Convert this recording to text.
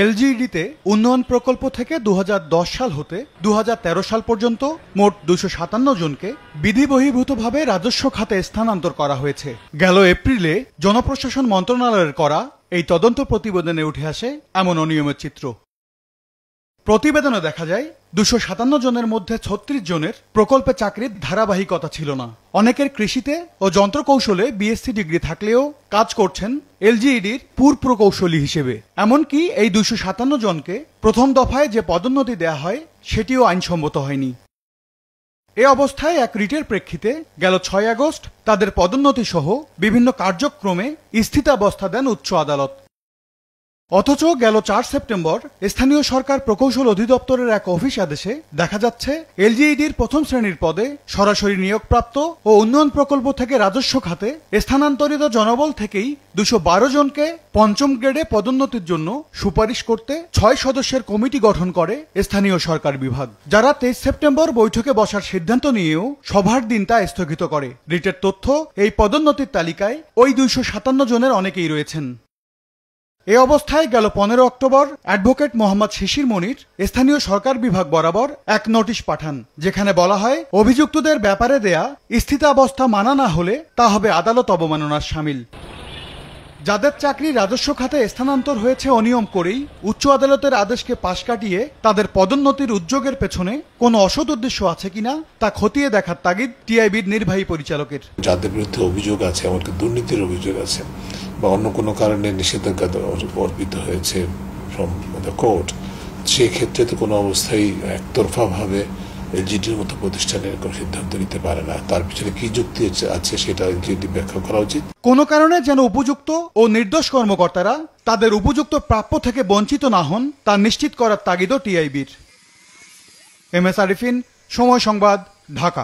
এলজিইডিতে উন্নয়ন প্রকল্প থেকে 2010 সাল হতে 2013 সাল পর্যন্ত মোট 257 জনকে বিধিবহির্ভূতভাবে রাজস্ব খাতে স্থানান্তর করা হয়েছে। গেল এপ্রিলে জনপ্রশাসন মন্ত্রণালয়ের করা এই তদন্ত প্রতিবেদনে উঠে আসে এমন অনিয়মের চিত্র। প্রতিবেদনে দেখা যায় 257 জনের মধ্যে 36 জনের প্রকল্পে চাকরির ধারাবাহিকতা ছিল না। অনেকের কৃষিতে ও যন্ত্রকৌশলে বিএসসি ডিগ্রি থাকলেও কাজ করছেন এলজিইডির প্রকৌশলী হিসেবে। এমনকি এই 257 জনকে প্রথম দফায় যে পদোন্নতি দেয়া হয় সেটিও আইনসম্মত হয়নি। এ অবস্থায় এক রিটের প্রেক্ষিতে গেল 6 আগস্ট তাদের পদোন্নতি সহ বিভিন্ন কার্যক্রমে স্থিতাবস্থা দেন উচ্চ আদালত। অথচ গেল 4 সেপ্টেম্বর স্থানীয় সরকার প্রকৌশল অধিদপ্তরের এক অফিস আদেশে দেখা যাচ্ছে এলজিইডির প্রথম শ্রেণীর পদে সরাসরি নিয়োগপ্রাপ্ত ও উন্নয়ন প্রকল্প থেকে রাজস্ব খাতে স্থানান্তরিত জনবল থেকেই 212 জনকে পঞ্চম গ্রেডে পদোন্নতির জন্য সুপারিশ করতে 6 সদস্যের কমিটি গঠন করে স্থানীয় সরকার বিভাগ, যারা 23 সেপ্টেম্বর বৈঠকে বসার সিদ্ধান্ত নিয়েও সভার দিন তা স্থগিত করে। রিটের তথ্য, এই পদোন্নতির তালিকায় ওই 257 জনের অনেকেই রয়েছেন। এ অবস্থায় গেল 15 অক্টোবর অ্যাডভোকেট মোহাম্মদ শিশির মনির স্থানীয় সরকার বিভাগ বরাবর এক নোটিশ পাঠান, যেখানে বলা হয় অভিযুক্তদের ব্যাপারে দেয়া স্থিতাবস্থা মানা না হলে তা হবে আদালত অবমাননার শামিল। যাদের চাকরি রাজস্ব খাতে স্থানান্তর হয়েছে অনিয়ম করেই উচ্চ আদালতের আদেশকে পাশ কাটিয়ে তাদের পদোন্নতির উদ্যোগের পেছনে কোনো অসৎ উদ্দেশ্য আছে কিনা তা খতিয়ে দেখার তাগিদ টিআইবির নির্বাহী পরিচালকের। যাদের বিরুদ্ধে অভিযোগ আছে, এমনকি দুর্নীতির অভিযোগ আছে বা অন্য কোনো কারণে নিষেধাজ্ঞা অর্পিত হয়েছে ফ্রম দ্য কোর্ট, সেই ক্ষেত্রে তো কোনো অবস্থায় একতরফাভাবে এলজিইডির মতো প্রতিষ্ঠানের কোনো সিদ্ধান্ত নিতে পারে না। তার পিছনে কি যুক্তি আছে সেটা এলজিইডি ব্যাখ্যা করা উচিত। কোনো কারণে যেন উপযুক্ত ও নির্দোষ কর্মকর্তারা তাদের উপযুক্ত প্রাপ্য থেকে বঞ্চিত না হন তা নিশ্চিত করার তাগিদও টিআইবির। এম এস আরিফিন, সময় সংবাদ, ঢাকা।